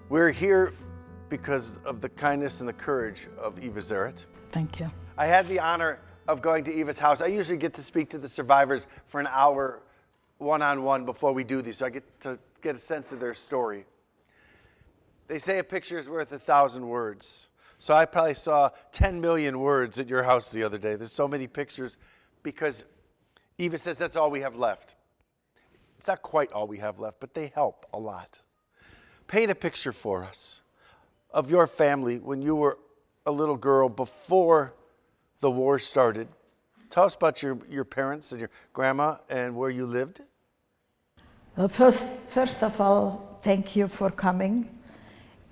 We're here because of the kindness and the courage of Eva Zaret. Thank you. I had the honor of going to Eva's house. I usually get to speak to the survivors for an hour one-on-one before we do these, so I get to get a sense of their story. They say a picture is worth 1,000 words. So I probably saw 10 million words at your house the other day. There's so many pictures because Eva says that's all we have left. It's not quite all we have left, but they help a lot. Paint a picture for us of your family when you were a little girl before the war started. Tell us about your parents and your grandma and where you lived. Well, first of all, thank you for coming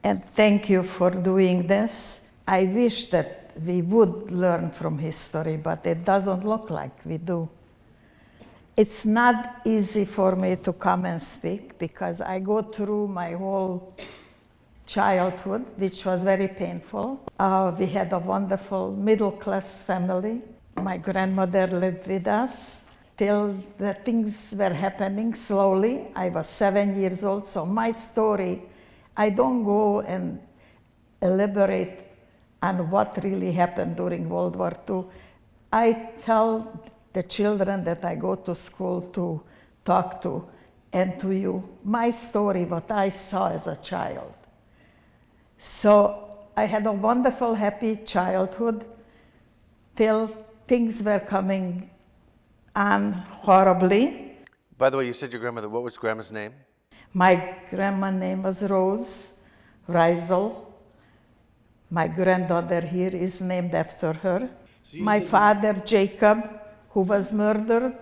and thank you for doing this. I wish that we would learn from history, but it doesn't look like we do. It's not easy for me to come and speak because I go through my whole childhood, which was very painful. We had a wonderful middle-class family. My grandmother lived with us till the things were happening slowly. I was 7 years old, so my story, I don't go and elaborate on what really happened during World War II. I tell the children that I go to school to talk to and to you my story, what I saw as a child. So I had a wonderful, happy childhood till things were coming on horribly. By the way, you said your grandmother. What was grandma's name? My grandma's name was Rose Reisel. My granddaughter here is named after her. My father, Jacob, who was murdered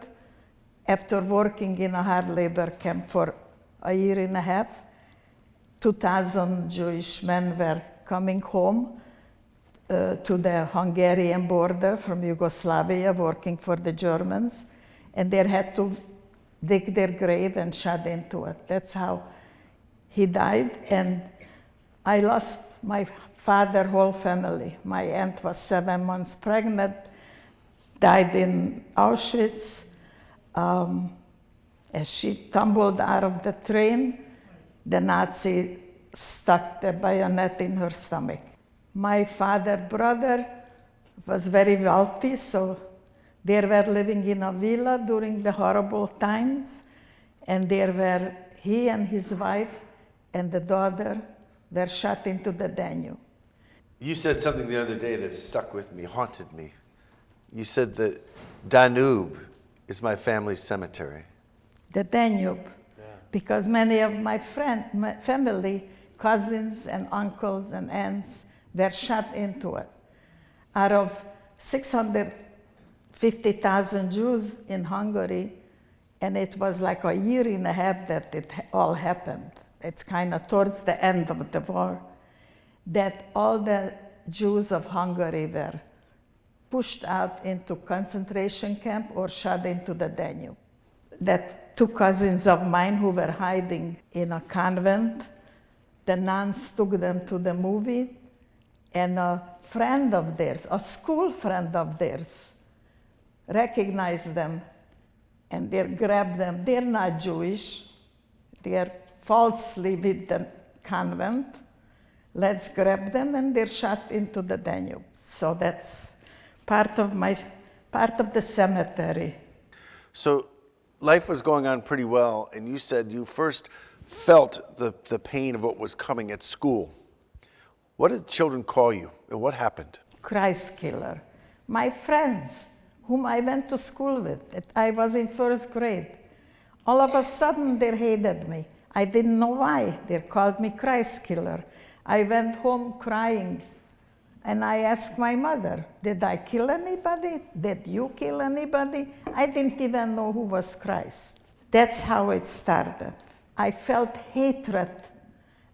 after working in a hard labor camp for a year and a half. 2,000 Jewish men were coming home to the Hungarian border from Yugoslavia, working for the Germans, and they had to dig their grave and shut into it. That's how he died, and I lost my father's whole family. My aunt was 7 months pregnant, died in Auschwitz. As she tumbled out of the train, the Nazi stuck the bayonet in her stomach. My father's brother was very wealthy, so they were living in a villa during the horrible times, and there were he and his wife and the daughter were shot into the Danube. You said something the other day that stuck with me, haunted me. You said that Danube is my family's cemetery. The Danube, because many of my family, cousins and uncles and aunts were shot into it. Out of 650,000 Jews in Hungary, and it was like a year and a half that it all happened. It's kind of towards the end of the war, that all the Jews of Hungary were pushed out into concentration camp or shot into the Danube. That two cousins of mine who were hiding in a convent, the nuns took them to the movie, and a friend of theirs, a school friend of theirs, recognized them and they grabbed them. They're not Jewish, they're falsely with the convent. Let's grab them, and they're shot into the Danube. So that's part of the cemetery. So life was going on pretty well, and you said you first felt the pain of what was coming at school. What did children call you, and what happened? Christ killer. My friends, whom I went to school with, I was in first grade. All of a sudden, they hated me. I didn't know why. They called me Christ killer. I went home crying, and I asked my mother, did I kill anybody? Did you kill anybody? I didn't even know who was Christ. That's how it started. I felt hatred.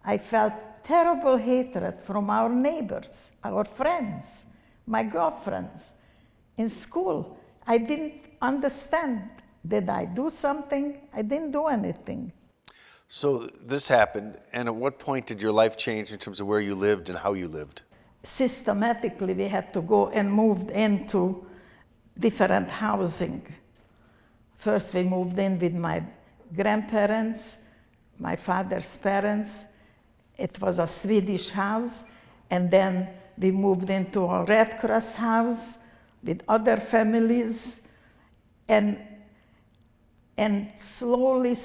I felt terrible hatred from our neighbors, our friends, my girlfriends. In school, I didn't understand. Did I do something? I didn't do anything. So this happened, and at what point did your life change in terms of where you lived and how you lived? Systematically, we had to go and move into different housing. First, we moved in with my grandparents, my father's parents, it was a Swedish house, and then we moved into a Red Cross house with other families, and slowly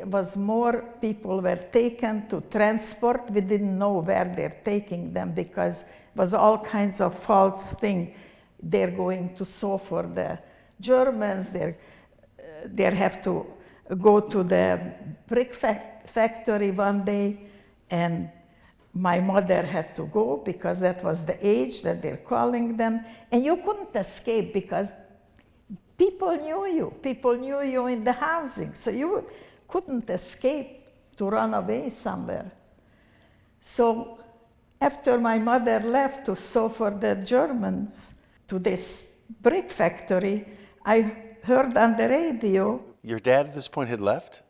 was more people were taken to transport. We didn't know where they're taking them because it was all kinds of false thing. They're going to sew for the Germans, they have to go to the brick factory one day, and my mother had to go because that was the age that they're calling them. And you couldn't escape because people knew you in the housing, so you couldn't escape to run away somewhere. So after my mother left to sew for the Germans to this brick factory, I heard on the radio. Your dad at this point had left?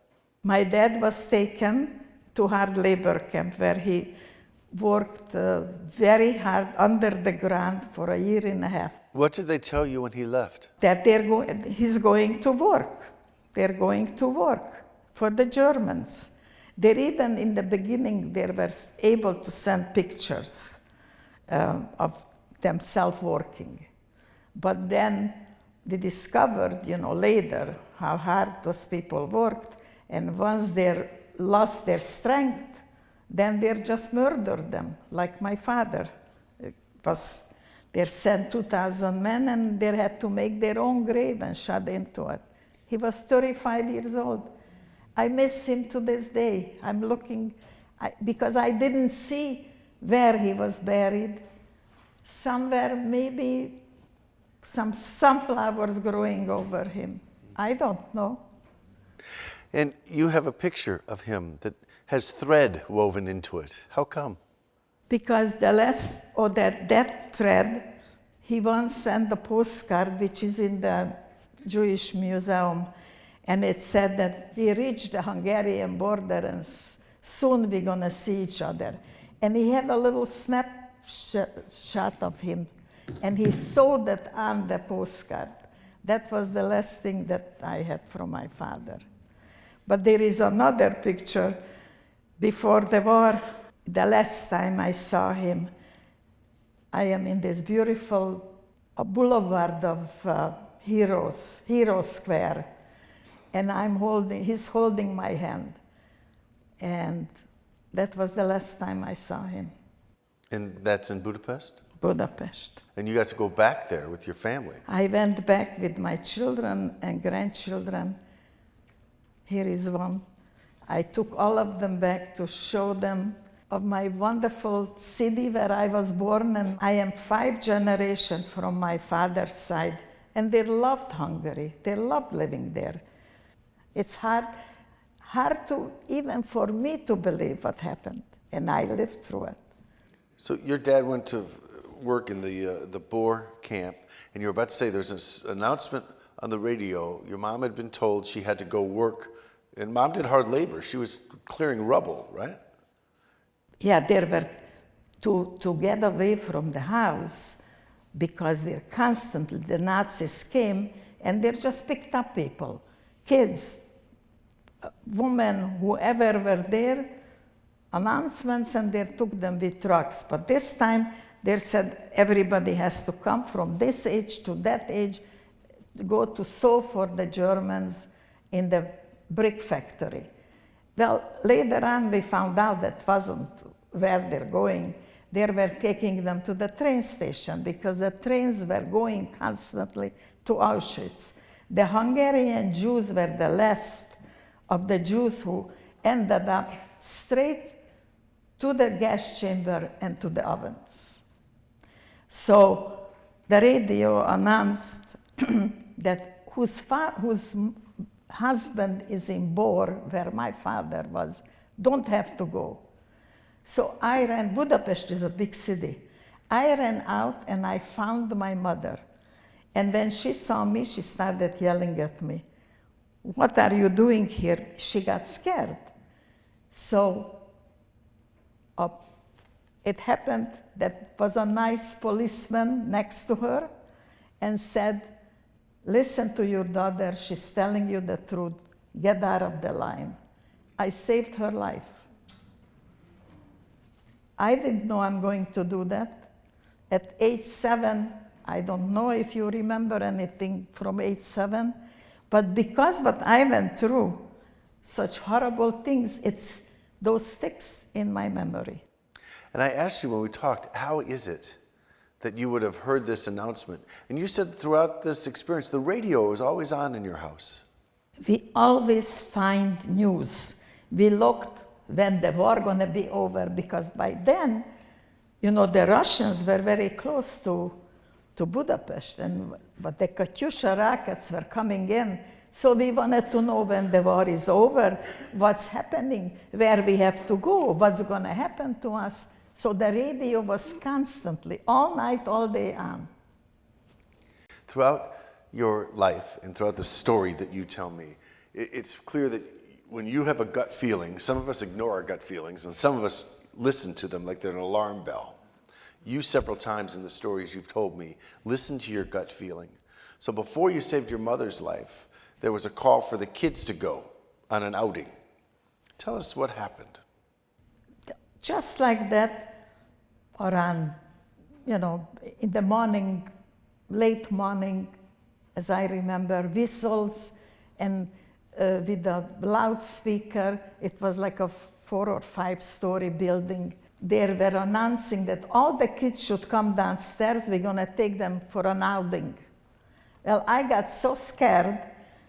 My dad was taken to hard labor camp where he worked very hard under the ground for a year and a half. What did they tell you when he left? That he's going to work. They're going to work for the Germans. They're even in the beginning, they were able to send pictures of themselves working. But then we discovered, later how hard those people worked, and once they lost their strength, then they just murdered them, like my father. They sent 2,000 men, and they had to make their own grave and shut into it. He was 35 years old. I miss him to this day. I'm looking, because I didn't see where he was buried. Somewhere, maybe some sunflowers growing over him. I don't know. And you have a picture of him that has thread woven into it. How come? Because that thread, he once sent a postcard, which is in the Jewish Museum, and it said that we reached the Hungarian border and soon we're going to see each other. And he had a little snapshot of him, and he sewed it on the postcard. That was the last thing that I had from my father. But there is another picture before the war. The last time I saw him, I am in this beautiful boulevard of Heroes, Hero Square, and he's holding my hand. And that was the last time I saw him. And that's in Budapest? Budapest. And you got to go back there with your family? I went back with my children and grandchildren. Here is one. I took all of them back to show them of my wonderful city where I was born, and I am 5 generations from my father's side, and they loved Hungary. They loved living there. It's hard to, even for me to believe what happened, and I lived through it. So your dad went to work in the Boer camp, and you were about to say there's this announcement on the radio. Your mom had been told she had to go work, and Mom did hard labor. She was clearing rubble, right? Yeah, there were to get away from the house, because the Nazis came and they just picked up people, kids, women, whoever were there, announcements, and they took them with trucks. But this time they said everybody has to come from this age to that age, go to sew for the Germans in the brick factory. Well, later on we found out that wasn't where they're going. They were taking them to the train station because the trains were going constantly to Auschwitz. The Hungarian Jews were the last of the Jews who ended up straight to the gas chamber and to the ovens. So the radio announced that whose husband is in Bor, where my father was, don't have to go. So I ran. Budapest is a big city. I ran out and I found my mother. And when she saw me, she started yelling at me. What are you doing here? She got scared. So it happened that was a nice policeman next to her and said, listen to your daughter, she's telling you the truth, get out of the line. I saved her life. I didn't know I'm going to do that. At age 7, I don't know if you remember anything from age 7, but because what I went through, such horrible things, it's those sticks in my memory. And I asked you when we talked, how is it that you would have heard this announcement? And you said throughout this experience, the radio was always on in your house. We always find news. We looked when the war gonna be over, because by then, you know, the Russians were very close to Budapest, but the Katyusha rockets were coming in. So we wanted to know when the war is over, what's happening, where we have to go, what's gonna happen to us. So the radio was constantly, all night, all day on. Throughout your life and throughout the story that you tell me, it's clear that when you have a gut feeling, some of us ignore our gut feelings and some of us listen to them like they're an alarm bell. You several times in the stories you've told me, listen to your gut feeling. So before you saved your mother's life, there was a call for the kids to go on an outing. Tell us what happened. Just like that, around, you know, in the morning, late morning, as I remember, whistles and with a loudspeaker. It was like a 4 or 5 story building. They were announcing that all the kids should come downstairs. We're gonna take them for an outing. Well, I got so scared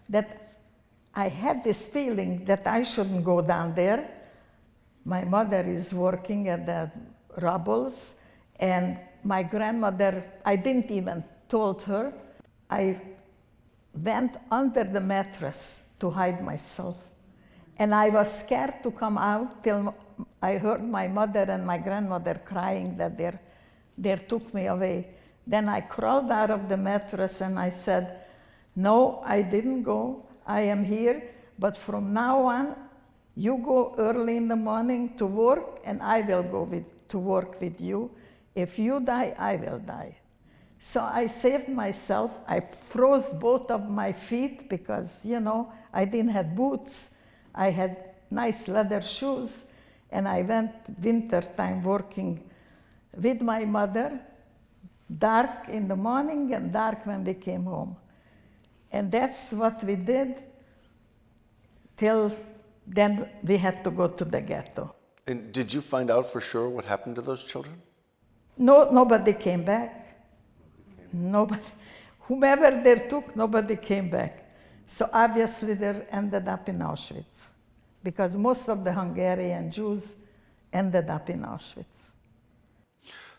that I had this feeling that I shouldn't go down there. My mother is working at the Rubbles, and my grandmother, I didn't even told her. I went under the mattress to hide myself. And I was scared to come out till I heard my mother and my grandmother crying that they took me away. Then I crawled out of the mattress and I said, no, I didn't go. I am here, but from now on, you go early in the morning to work, and I will go to work with you. If you die, I will die. So I saved myself. I froze both of my feet because, you know, I didn't have boots. I had nice leather shoes, and I went wintertime working with my mother, dark in the morning and dark when we came home. And that's what we did till then we had to go to the ghetto. And did you find out for sure what happened to those children? No, nobody came back. Nobody, whomever they took, nobody came back. So obviously they ended up in Auschwitz, because most of the Hungarian Jews ended up in Auschwitz.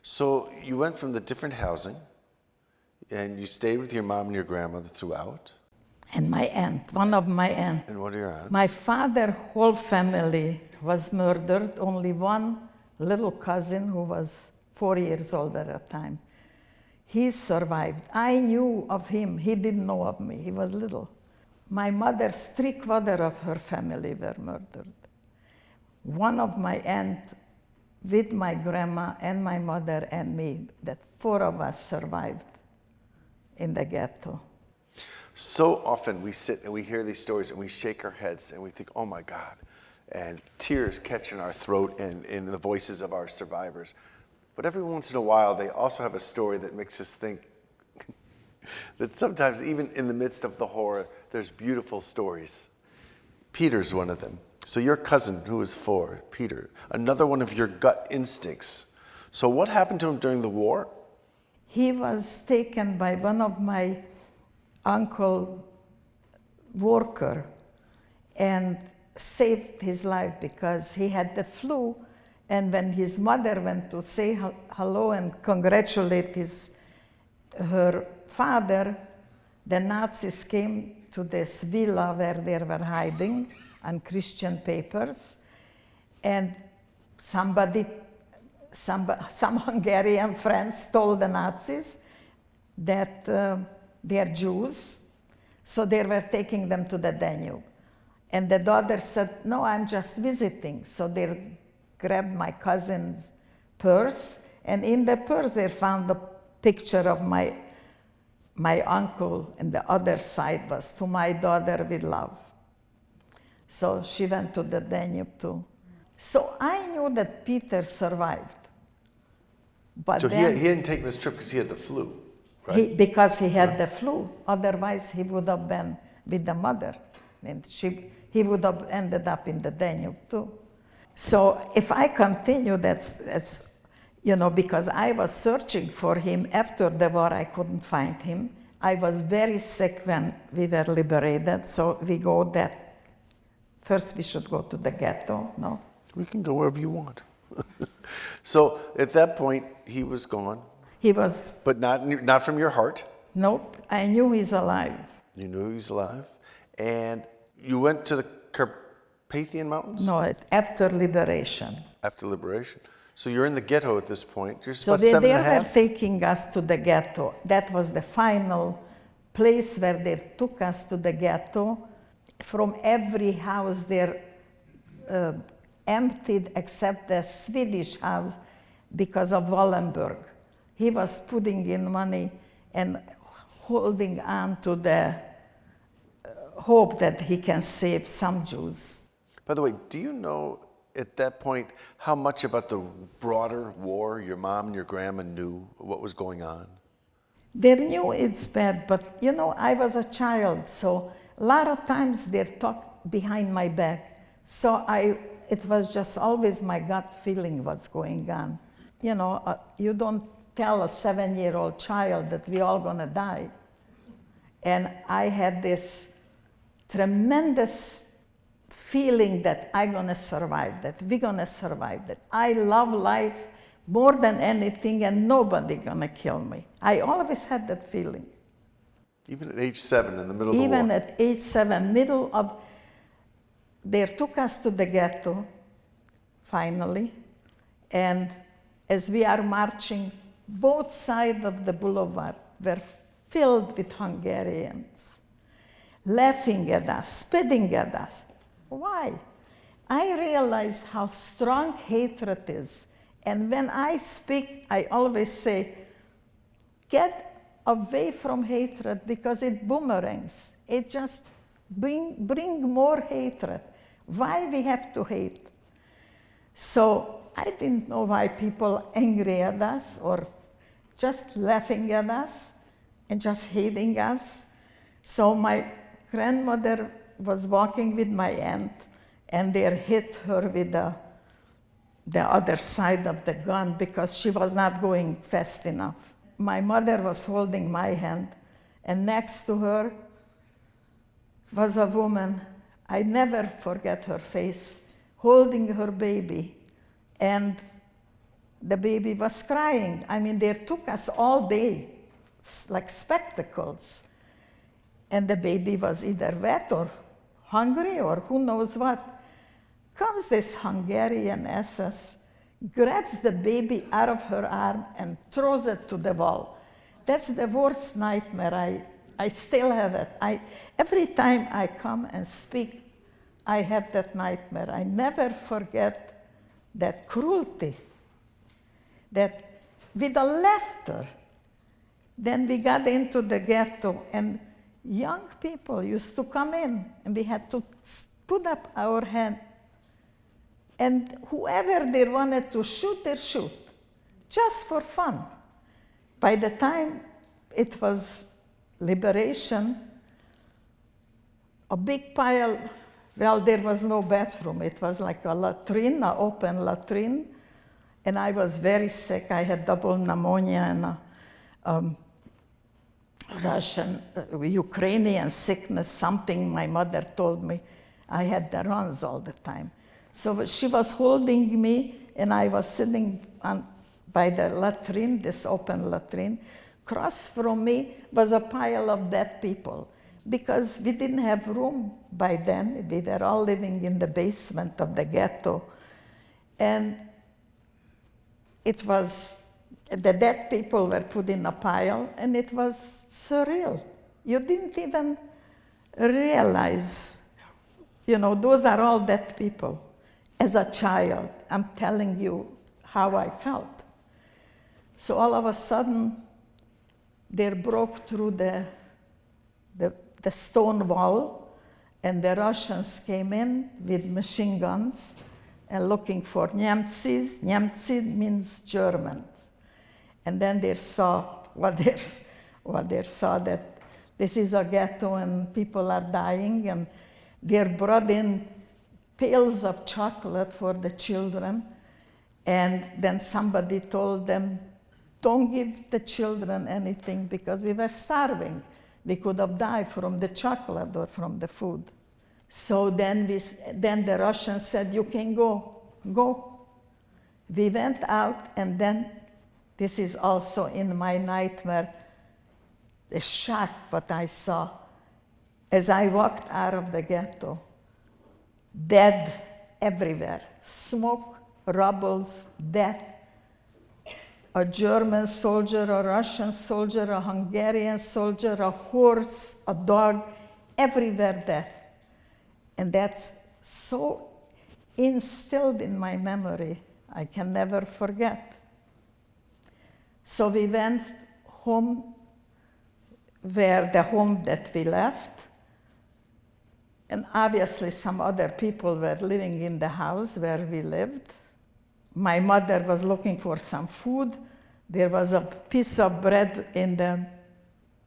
So you went from the different housing, and you stayed with your mom and your grandmother throughout? And my aunt, one of my aunts. And what are your aunts? My father's whole family was murdered. Only one little cousin who was 4 years old at the time. He survived. I knew of him. He didn't know of me. He was little. My mother's 3/4 of her family were murdered. One of my aunts with my grandma and my mother and me, that 4 of us survived in the ghetto. So often we sit and we hear these stories and we shake our heads and we think, oh my God, and tears catch in our throat and in the voices of our survivors. But every once in a while, they also have a story that makes us think that sometimes, even in the midst of the horror, there's beautiful stories. Peter's one of them. So your cousin, who was 4, Peter, another one of your gut instincts. So what happened to him during the war? He was taken by one of my uncle worker and saved his life because he had the flu. And when his mother went to say hello and congratulate her father, the Nazis came to this villa where they were hiding on Christian papers, and some Hungarian friends told the Nazis that they're Jews, so they were taking them to the Danube. And the daughter said, no, I'm just visiting. So they grabbed my cousin's purse, and in the purse they found the picture of my uncle, and the other side was, to my daughter with love. So she went to the Danube to So I knew that Peter survived. But So then, he hadn't taken this trip because he had the flu, right? because he had the flu. Otherwise, he would have been with the mother. And he would have ended up in the Danube too. So if I continue, that's because I was searching for him after the war, I couldn't find him. I was very sick when we were liberated, so we go that. First we should go to the ghetto, no? We can go wherever you want. So at that point, he was gone. He was, But not from your heart. nope, I knew he's alive. You knew he was alive. And you went to the Carpathian Mountains? No, after liberation. After liberation. So you're in the ghetto at this point. You're So about they 7 and a were half? taking us to the ghetto. That was the final place where they took us to the ghetto. From every house they're emptied except the Swedish house because of Wallenberg. He was putting in money and holding on to the hope that he can save some Jews. By the way, do you know at that point how much about the broader war your mom and your grandma knew what was going on? They knew it's bad, but I was a child, so a lot of times they talked behind my back. So it was just always my gut feeling what's going on. You don't tell a 7-year-old child that we're all gonna die. And I had this tremendous feeling that I'm gonna survive, that we're gonna survive, that I love life more than anything and nobody gonna kill me. I always had that feeling. Even at age 7 in the middle of the war? Even at age 7, they took us to the ghetto, finally, and as we are marching, both sides of the boulevard were filled with Hungarians, laughing at us, spitting at us. Why? I realized how strong hatred is. And when I speak, I always say, get away from hatred because it boomerangs. It just bring more hatred. Why we have to hate? So I didn't know why people angry at us or just laughing at us and just hating us. So my grandmother was walking with my aunt and they hit her with the other side of the gun because she was not going fast enough. My mother was holding my hand and next to her was a woman, I never forget her face, holding her baby. And the baby was crying. I mean, they took us all day, like spectacles. And the baby was either wet or hungry or who knows what. Comes this Hungarian SS, grabs the baby out of her arm and throws it to the wall. That's the worst nightmare. I still have it. Every time I come and speak, I have that nightmare. I never forget that cruelty, that with the laughter. Then we got into the ghetto and young people used to come in and we had to put up our hand and whoever they wanted to shoot, they shoot, just for fun. By the time it was liberation, a big pile, well, there was no bathroom. It was like a latrine, an open latrine. And I was very sick. I had double pneumonia and Russian, Ukrainian sickness, something my mother told me. I had the runs all the time. So she was holding me and I was sitting by the latrine, this open latrine. Across from me was a pile of dead people. Because we didn't have room by then. We were all living in the basement of the ghetto. And it was, the dead people were put in a pile, and it was surreal. You didn't even realize, those are all dead people. As a child, I'm telling you how I felt. So all of a sudden, they broke through the stone wall, and the Russians came in with machine guns, and looking for Niemcy. Niemcy means Germans. And then they saw they saw that this is a ghetto and people are dying, and they brought in pails of chocolate for the children. And then somebody told them, don't give the children anything because we were starving. We could have died from the chocolate or from the food. So then the Russians said, you can go. We went out, and then this is also in my nightmare, the shock what I saw. As I walked out of the ghetto, dead everywhere, smoke, rubbles, death. A German soldier, a Russian soldier, a Hungarian soldier, a horse, a dog, everywhere death. And that's so instilled in my memory, I can never forget. So we went home, the home that we left, and obviously some other people were living in the house where we lived. My mother was looking for some food. There was a piece of bread in the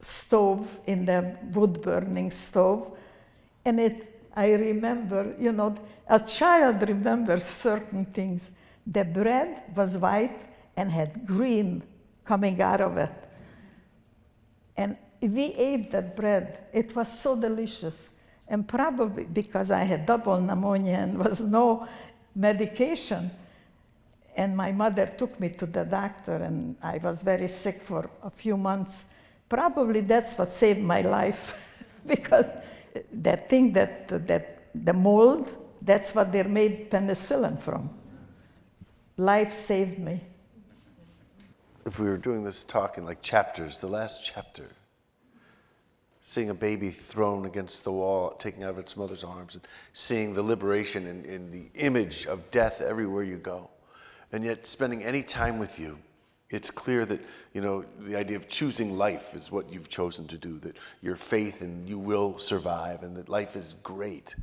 stove, in the wood-burning stove, and I remember, a child remembers certain things. The bread was white and had green coming out of it. And we ate that bread. It was so delicious. And probably because I had double pneumonia and was no medication, and my mother took me to the doctor, and I was very sick for a few months. Probably that's what saved my life, because that thing that the mold, that's what they made penicillin from. Life saved me. If we were doing this talk in like chapters, the last chapter, seeing a baby thrown against the wall, taken out of its mother's arms, and seeing the liberation in the image of death everywhere you go, and yet spending any time with you, it's clear that, the idea of choosing life is what you've chosen to do, that your faith and you will survive, and that life is great,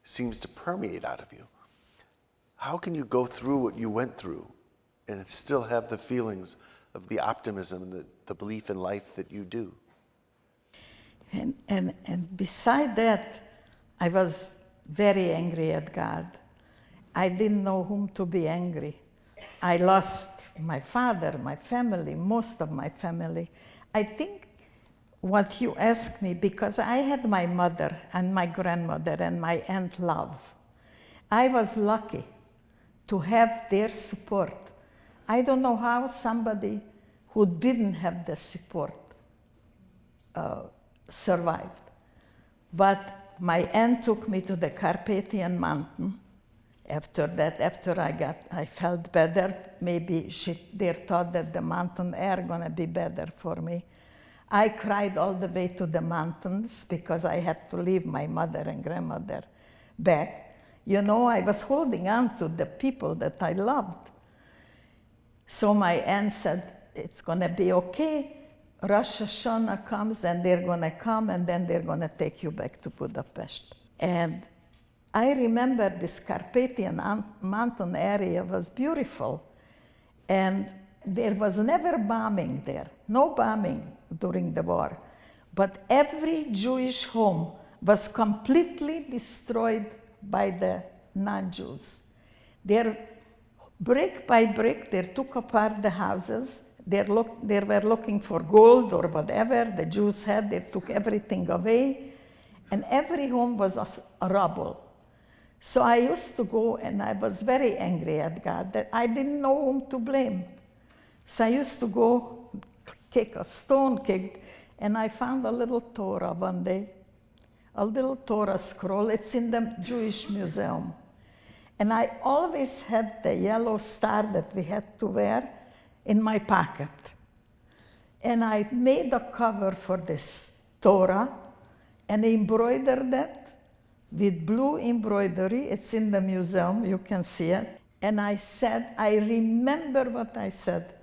seems to permeate out of you. How can you go through what you went through and still have the feelings of the optimism and the belief in life that you do? And beside that, I was very angry at God. I didn't know whom to be angry. I lost my father, my family, most of my family. I think what you asked me, because I had my mother and my grandmother and my Aunt Love. I was lucky to have their support. I don't know how somebody who didn't have the support survived. But my aunt took me to the Carpathian Mountain. After that, I felt better. Maybe they thought that the mountain air gonna be better for me. I cried all the way to the mountains because I had to leave my mother and grandmother back. I was holding on to the people that I loved. So my aunt said, it's gonna be okay. Rosh Hashanah comes and they're gonna come and then they're gonna take you back to Budapest. And I remember this Carpathian mountain area was beautiful. And there was never bombing there, no bombing during the war. But every Jewish home was completely destroyed by the non-Jews. Brick by brick, they took apart the houses. They were looking for gold or whatever the Jews had. They took everything away. And every home was a rubble. So I used to go, and I was very angry at God that I didn't know whom to blame. So I used to go kick a stone, and I found a little Torah one day, a little Torah scroll. It's in the Jewish Museum. And I always had the yellow star that we had to wear in my pocket. And I made a cover for this Torah and embroidered it with blue embroidery. It's in the museum, you can see it. And I said, I remember what I said.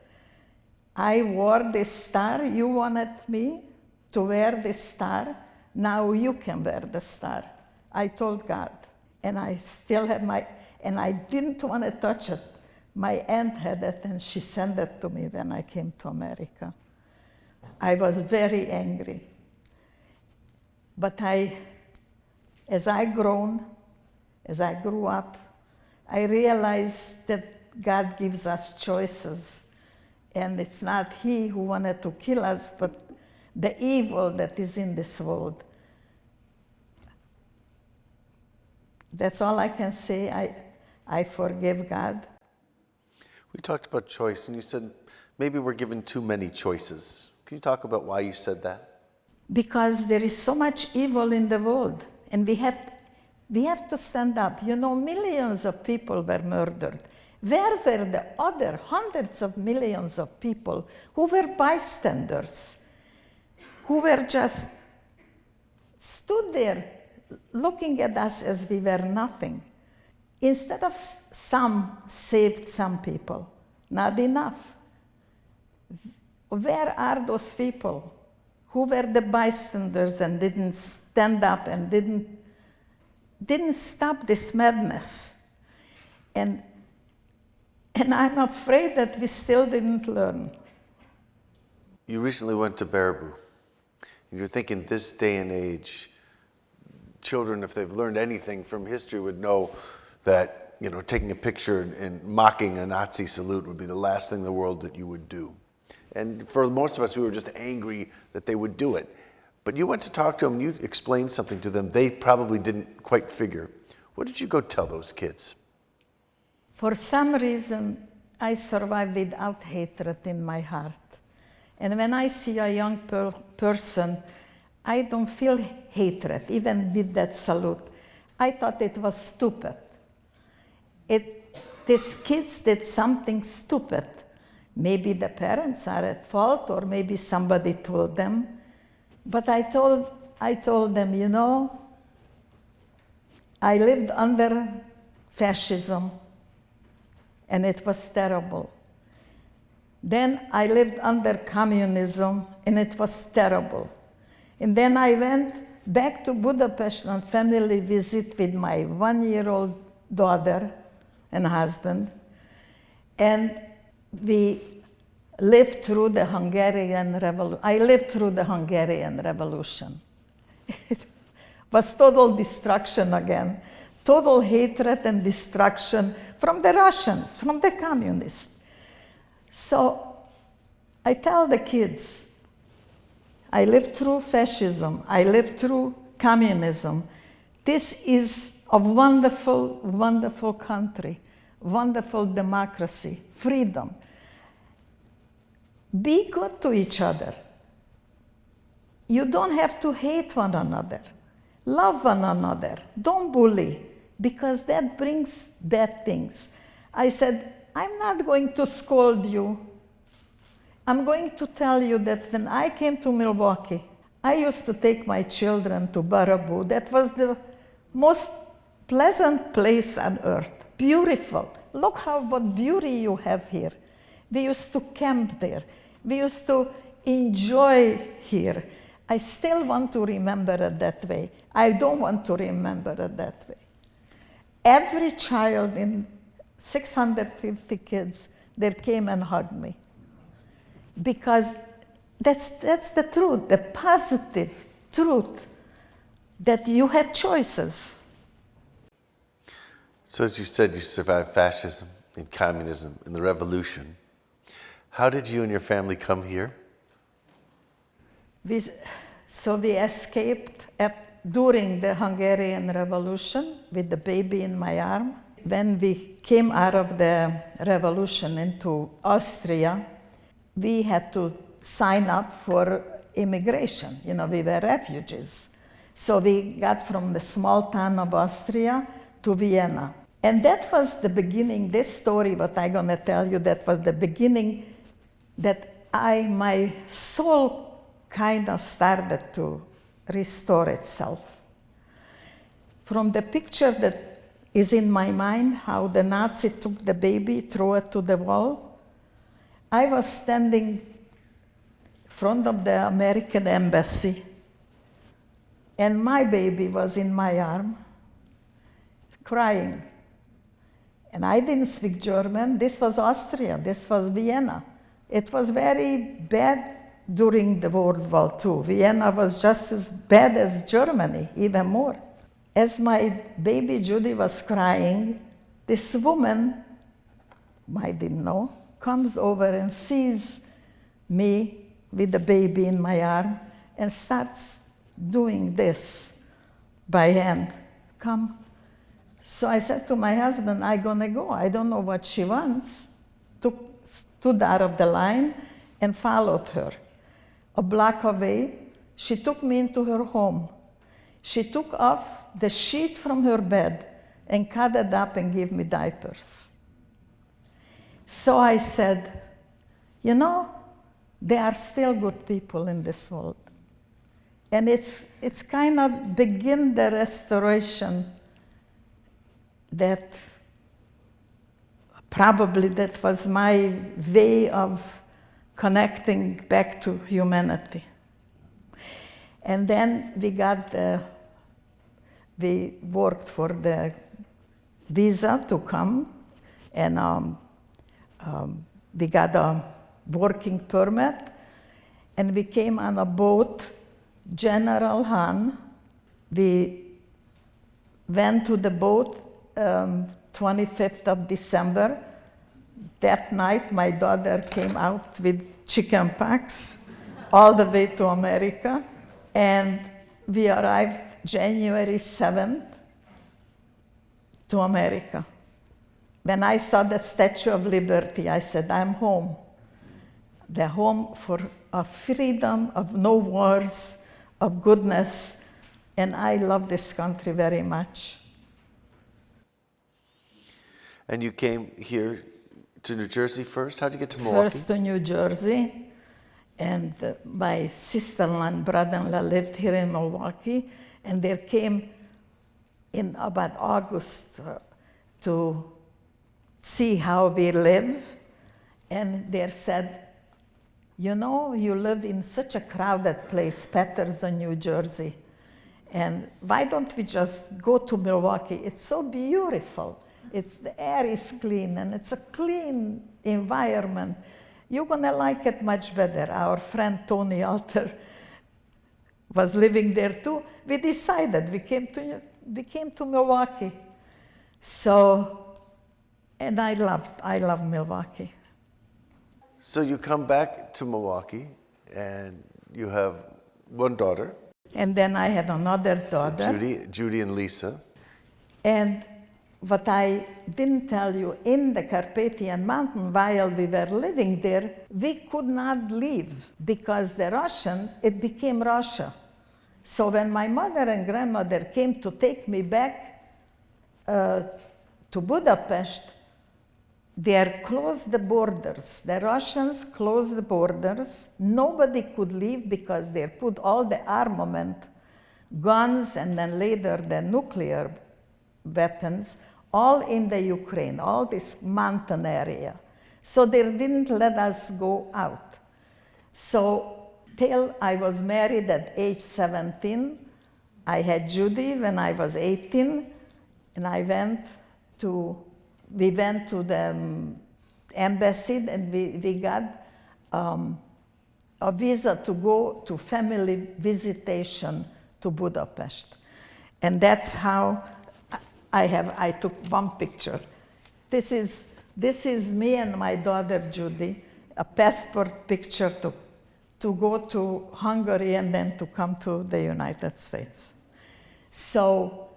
I wore this star, you wanted me to wear this star, now you can wear the star. I told God. And I still have and I didn't want to touch it. My aunt had it, and she sent it to me when I came to America. I was very angry. But as I grew up, I realized that God gives us choices. And it's not He who wanted to kill us, but the evil that is in this world. That's all I can say. I forgive God. We talked about choice, and you said maybe we're given too many choices. Can you talk about why you said that? Because there is so much evil in the world, and we have to stand up. You know, millions of people were murdered. Where were the other hundreds of millions of people who were bystanders, who were just stood there looking at us as we were nothing? Instead of some saved some people, not enough. Where are those people who were the bystanders and didn't stand up and didn't stop this madness? And I'm afraid that we still didn't learn. You recently went to Baraboo. You're thinking this day and age, children, if they've learned anything from history, would know that, you know, taking a picture and mocking a Nazi salute would be the last thing in the world that you would do. And for most of us, we were just angry that they would do it. But you went to talk to them, and you explained something to them they probably didn't quite figure. What did you go tell those kids? For some reason, I survive without hatred in my heart. And when I see a young person, I don't feel hatred, even with that salute. I thought it was stupid. These kids did something stupid. Maybe the parents are at fault, or maybe somebody told them. But I told them, you know, I lived under fascism, and it was terrible. Then I lived under communism, and it was terrible. And then I went back to Budapest on family visit with my 1-year-old daughter and husband, and we lived through the Hungarian Revolution. I lived through the Hungarian Revolution. It was total destruction again, total hatred and destruction from the Russians, from the communists. So I tell the kids, I lived through fascism, I lived through communism. This is a wonderful, wonderful country, wonderful democracy, freedom. Be good to each other. You don't have to hate one another. Love one another. Don't bully, because that brings bad things. I said, I'm not going to scold you. I'm going to tell you that when I came to Milwaukee, I used to take my children to Baraboo. That was the most pleasant place on earth. Beautiful. Look what beauty you have here. We used to camp there. We used to enjoy here. I still want to remember it that way. I don't want to remember it that way. Every child in 650 kids, they came and hugged me. Because that's the truth, the positive truth, that you have choices. So as you said, you survived fascism and communism and the revolution. How did you and your family come here? We escaped during the Hungarian Revolution with the baby in my arm. When we came out of the revolution into Austria, we had to sign up for immigration. You know, we were refugees. So we got from the small town of Austria to Vienna. And that was the beginning, this story, what I'm gonna tell you, that was the beginning that my soul kind of started to restore itself. From the picture that is in my mind, how the Nazi took the baby, threw it to the wall, I was standing in front of the American embassy, and my baby was in my arm, crying. And I didn't speak German. This was Austria. This was Vienna. It was very bad during the World War II. Vienna was just as bad as Germany, even more. As my baby Judy was crying, this woman, I didn't know, comes over and sees me with the baby in my arm and starts doing this by hand. Come. So I said to my husband, I'm gonna go. I don't know what she wants. Stood out of the line and followed her. A block away, she took me into her home. She took off the sheet from her bed and cut it up and gave me diapers. So I said, you know, there are still good people in this world. And it's kind of begin the restoration that probably that was my way of connecting back to humanity. And then we worked for the visa to come, and we got a working permit, and we came on a boat, General Han. We went to the boat 25th of December. That night, my daughter came out with chicken pox all the way to America. And we arrived January 7th to America. When I saw that Statue of Liberty, I said, I'm home. The home for a freedom of no wars, of goodness. And I love this country very much. And you came here to New Jersey first? How did you get to Milwaukee? First to New Jersey. And my sister-in-law and brother-in-law lived here in Milwaukee, and they came in about August to see how we live. And they said, you know, you live in such a crowded place, Patterson, New Jersey, and why don't we just go to Milwaukee? It's so beautiful. The air is clean, and it's a clean environment. You're gonna like it much better. Our friend Tony Alter was living there too. We decided, we came to Milwaukee. So, and I love Milwaukee. So you come back to Milwaukee, and you have one daughter. And then I had another daughter. So Judy and Lisa. And what I didn't tell you, in the Carpathian Mountain, while we were living there, we could not leave because the Russians, it became Russia. So when my mother and grandmother came to take me back to Budapest, they closed the borders. The Russians closed the borders. Nobody could leave because they put all the armament, guns, and then later the nuclear weapons, all in the Ukraine, all this mountain area. So they didn't let us go out. So till I was married at age 17, I had Judy when I was 18, and we went to the embassy, and we got a visa to go to family visitation to Budapest. And that's how I took one picture. This is me and my daughter Judy, a passport picture to go to Hungary and then to come to the United States. So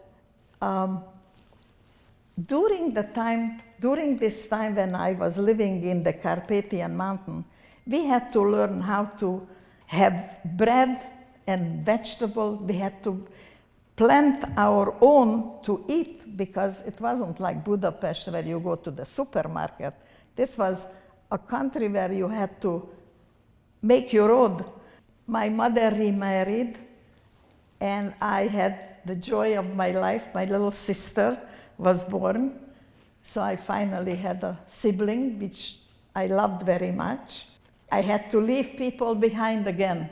during this time when I was living in the Carpathian Mountain, we had to learn how to have bread and vegetable. We had to plant our own to eat, because it wasn't like Budapest where you go to the supermarket. This was a country where you had to make your own. My mother remarried, and I had the joy of my life. My little sister was born, so I finally had a sibling, which I loved very much. I had to leave people behind again.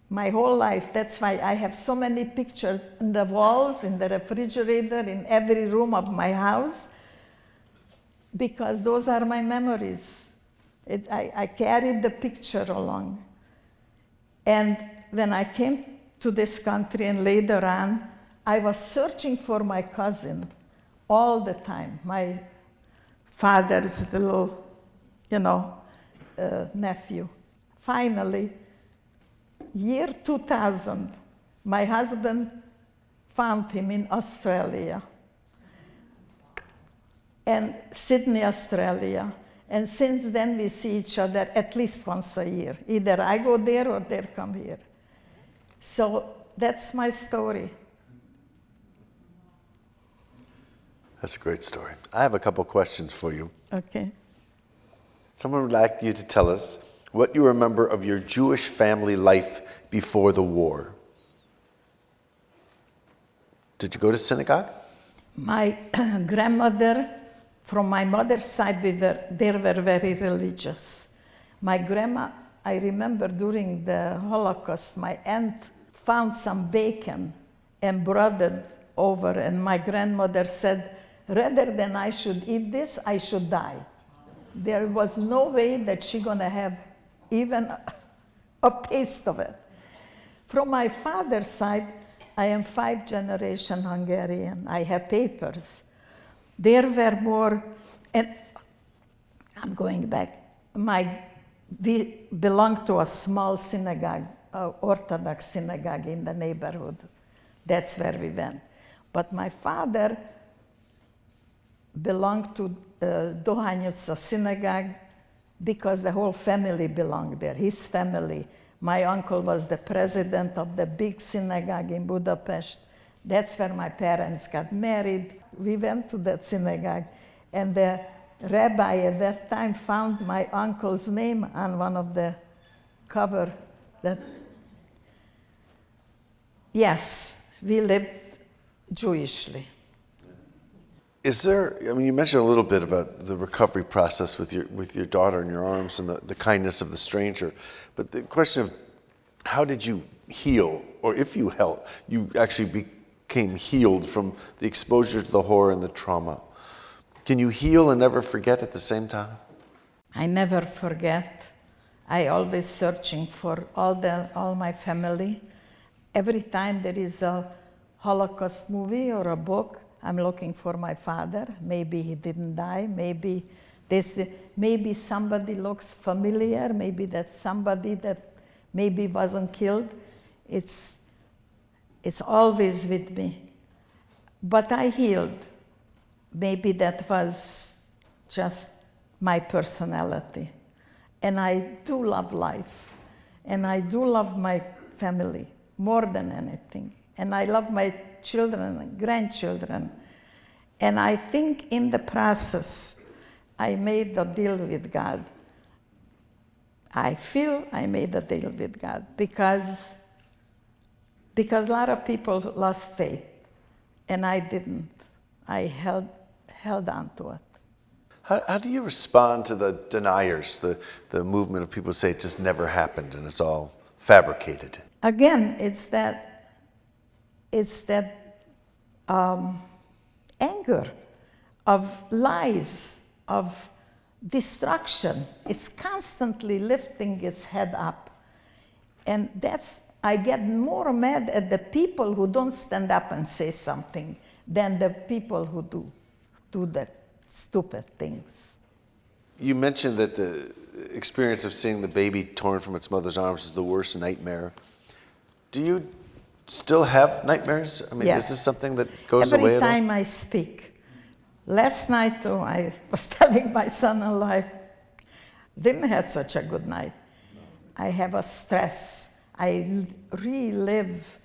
My whole life, that's why I have so many pictures in the walls, in the refrigerator, in every room of my house. because those are my memories. I carried the picture along. And when I came to this country and later on, I was searching for my cousin all the time. My father's little, nephew. Finally, year 2000, my husband found him in Australia, and Sydney, Australia. And since then, we see each other at least once a year. Either I go there or they come here. So that's my story. That's a great story. I have a couple questions for you. Okay. Someone would like you to tell us what you remember of your Jewish family life before the war. Did you go to synagogue? My grandmother, from my mother's side, they were very religious. My grandma, I remember during the Holocaust, my aunt found some bacon and brought it over, and my grandmother said, rather than I should eat this, I should die. There was no way that she's gonna have even a taste of it. From my father's side, I am 5th-generation Hungarian. I have papers. There were more, and I'm going back. We belonged to a small synagogue, Orthodox synagogue in the neighborhood. That's where we went. But my father belonged to Dohány utca synagogue because the whole family belonged there, his family. My uncle was the president of the big synagogue in Budapest. That's where my parents got married. We went to that synagogue, and the rabbi at that time found my uncle's name on one of the cover. Yes, we lived Jewishly. Is there, you mentioned a little bit about the recovery process with your daughter in your arms and the kindness of the stranger, but the question of how did you heal, or if you actually became healed from the exposure to the horror and the trauma. Can you heal and never forget at the same time? I never forget. I always searching for all my family. Every time there is a Holocaust movie or a book, I'm looking for my father. Maybe he didn't die. Maybe somebody looks familiar. Maybe that's somebody that maybe wasn't killed. It's always with me. But I healed. Maybe that was just my personality. And I do love life. And I do love my family more than anything. And I love my children and grandchildren. And I think in the process, I made a deal with God. I feel I made a deal with God because a lot of people lost faith, and I didn't. I held on to it. How do you respond to the deniers, the movement of people who say it just never happened and it's all fabricated? Again, it's that anger of lies, of destruction. It's constantly lifting its head up. And I get more mad at the people who don't stand up and say something than the people who do the stupid things. You mentioned that the experience of seeing the baby torn from its mother's arms is the worst nightmare. Do you still have nightmares? Yes. Is this something that goes away at all? Every time I speak. Last night, I was telling my son-in-law, I didn't have such a good night. I have a stress. I relive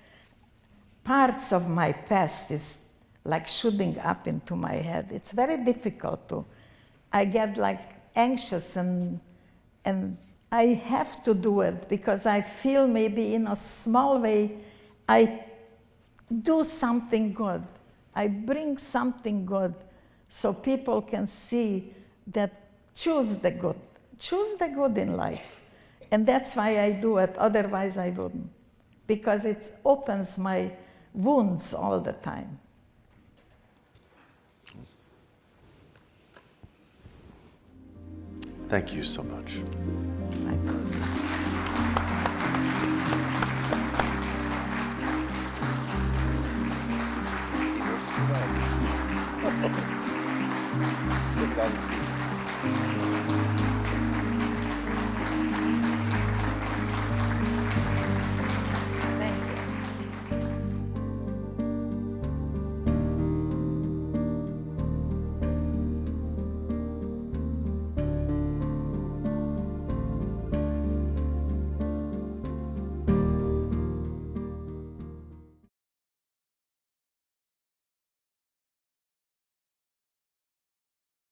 parts of my past. Is like shooting up into my head. It's very difficult I get anxious and I have to do it because I feel maybe in a small way I do something good. I bring something good so people can see that choose the good in life. And that's why I do it, otherwise I wouldn't. Because it opens my wounds all the time. Thank you so much. My pleasure. Good night.